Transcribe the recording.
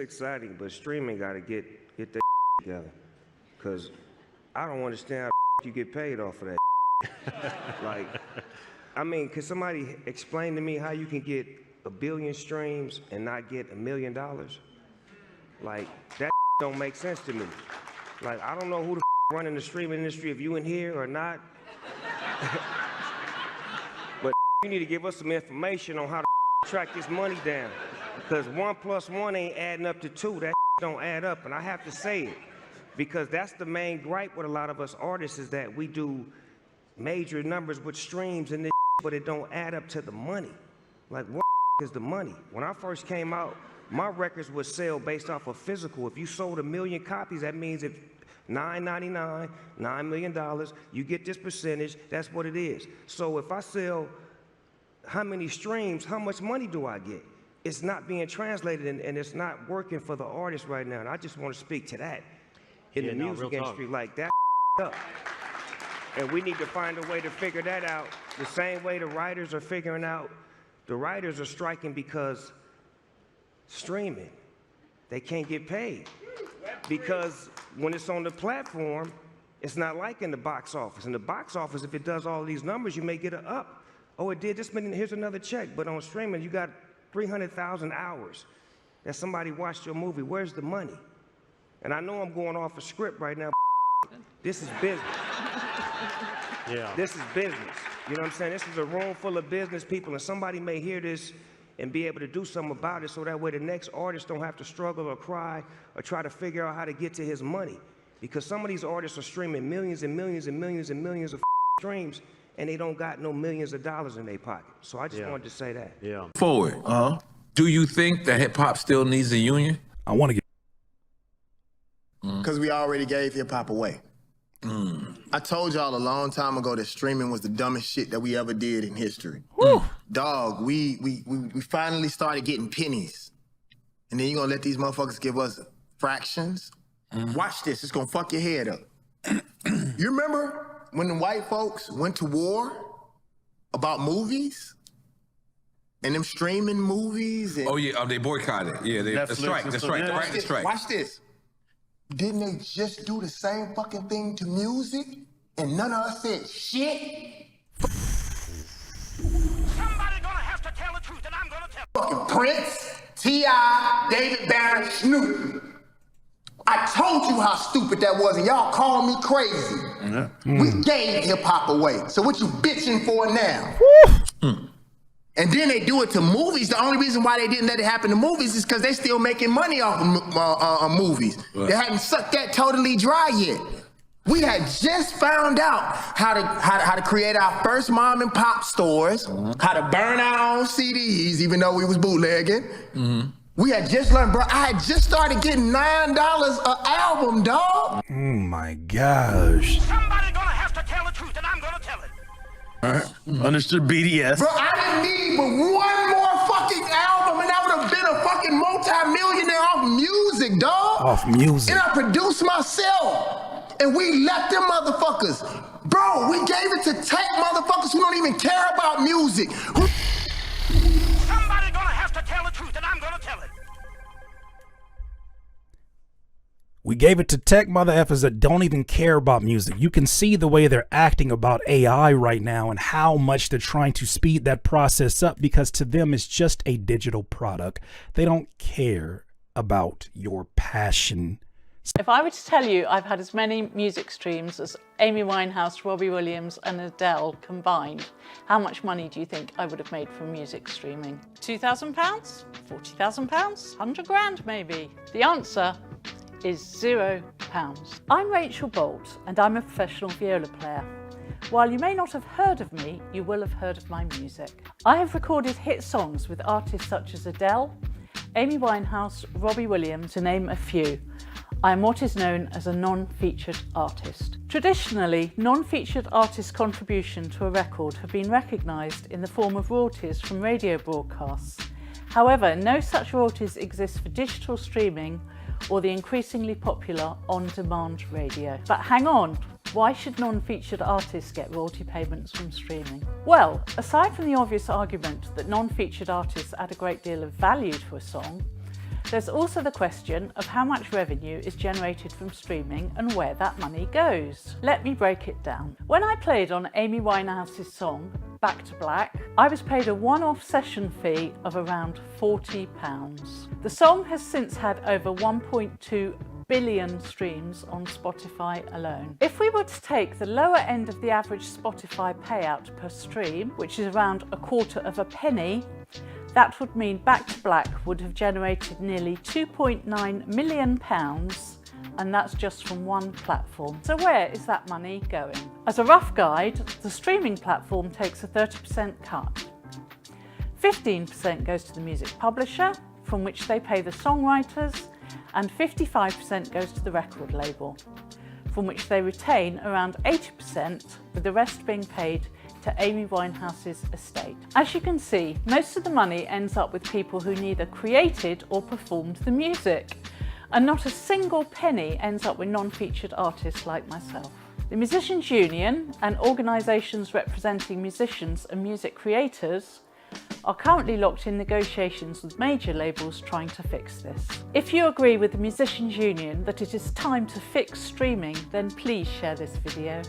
exciting, but streaming got to get that together. Because I don't understand how you get paid off of that. Like, I mean, can somebody explain to me how you can get 1 billion streams and not get $1 million? Like, that don't make sense to me. Like, I don't know who the running the streaming industry, if you in here or not. But you need to give us some information on how to track this money down. Because 1 + 1 ain't adding up to 2. That don't add up, and I have to say it. Because that's the main gripe with a lot of us artists is that we do major numbers with streams and this, but it don't add up to the money. Like, what is the money? When I first came out, my records would sell based off of physical. If you sold 1 million copies, that means if $9.99, $9 million, you get this percentage, that's what it is. So if I sell how many streams, how much money do I get? It's not being translated and it's not working for the artist right now. And I just want to speak to that in the music industry. Like, that up. And we need to find a way to figure that out the same way the writers are figuring out. The writers are striking because streaming, they can't get paid. Because when it's on the platform, it's not like in the box office. In the box office, if it does all these numbers, you may get an up. Oh, it did this many, here's another check. But on streaming, you got 300,000 hours that somebody watched your movie. Where's the money? And I know I'm going off a script right now. This is business. Yeah. This is business. You know what I'm saying? This is a room full of business people, and somebody may hear this and be able to do something about it so that way the next artist don't have to struggle or cry or try to figure out how to get to his money. Because some of these artists are streaming millions and millions and millions and millions of streams, and they don't got no millions of dollars in their pocket. So I just wanted to say that. Yeah. Forward. Do you think that hip hop still needs a union? I want to get. Because we already gave hip hop away. I told y'all a long time ago that streaming was the dumbest shit that we ever did in history. Dog, we finally started getting pennies. And then you're gonna let these motherfuckers give us fractions? Watch this, it's gonna fuck your head up. You remember when the white folks went to war about movies? And them streaming movies? And Oh yeah, they boycotted. Yeah, they the strike. Watch this. Didn't they just do the same fucking thing to music? And none of us said shit? Somebody gonna have to tell the truth, and I'm gonna tell. Fucking Prince, T.I., David Barron, Snoop. I told you how stupid that was, and y'all called me crazy. We gave hip-hop away. So what you bitching for now? And then they do it to movies. The only reason why they didn't let it happen to movies is because they still making money off of movies. Right. They hadn't sucked that totally dry yet. We had just found out how to create our first mom and pop stores, how to burn our own CDs, even though we was bootlegging. We had just learned, bro. I had just started getting $9 an album, dog. Oh my gosh. Somebody gonna have to tell the truth, and I'm gonna tell it. Understood BDS. Bro, I didn't need but one more fucking album, and I would have been a fucking multi-millionaire off music, dog. Off music. And I produced myself. And we let them motherfuckers. Bro, we gave it to tech motherfuckers who don't even care about music. Somebody gonna have to tell the truth, and I'm gonna tell it. We gave it to tech mother effers that don't even care about music. You can see the way they're acting about AI right now and how much they're trying to speed that process up, because to them it's just a digital product. They don't care about your passion. If I were to tell you I've had as many music streams as Amy Winehouse, Robbie Williams and Adele combined, how much money do you think I would have made from music streaming? £2,000? £40,000? £100 grand maybe? The answer is £0. I'm Rachel Bolt and I'm a professional viola player. While you may not have heard of me, you will have heard of my music. I have recorded hit songs with artists such as Adele, Amy Winehouse, Robbie Williams, to name a few. I am what is known as a non-featured artist. Traditionally, non-featured artists' contribution to a record have been recognised in the form of royalties from radio broadcasts. However, no such royalties exist for digital streaming or the increasingly popular on-demand radio. But hang on, why should non-featured artists get royalty payments from streaming? Well, aside from the obvious argument that non-featured artists add a great deal of value to a song, There's also the question of how much revenue is generated from streaming and where that money goes. Let me break it down. When I played on Amy Winehouse's song, Back to Black, I was paid a one-off session fee of around £40. The song has since had over 1.2 billion streams on Spotify alone. If we were to take the lower end of the average Spotify payout per stream, which is around a quarter of a penny, that would mean Back to Black would have generated nearly £2.9 million, and that's just from one platform. So where is that money going? As a rough guide, the streaming platform takes a 30% cut. 15% goes to the music publisher, from which they pay the songwriters, and 55% goes to the record label, from which they retain around 80%, with the rest being paid to Amy Winehouse's estate. As you can see, most of the money ends up with people who neither created or performed the music, and not a single penny ends up with non-featured artists like myself. The Musicians Union and organisations representing musicians and music creators are currently locked in negotiations with major labels trying to fix this. If you agree with the Musicians Union that it is time to fix streaming, then please share this video.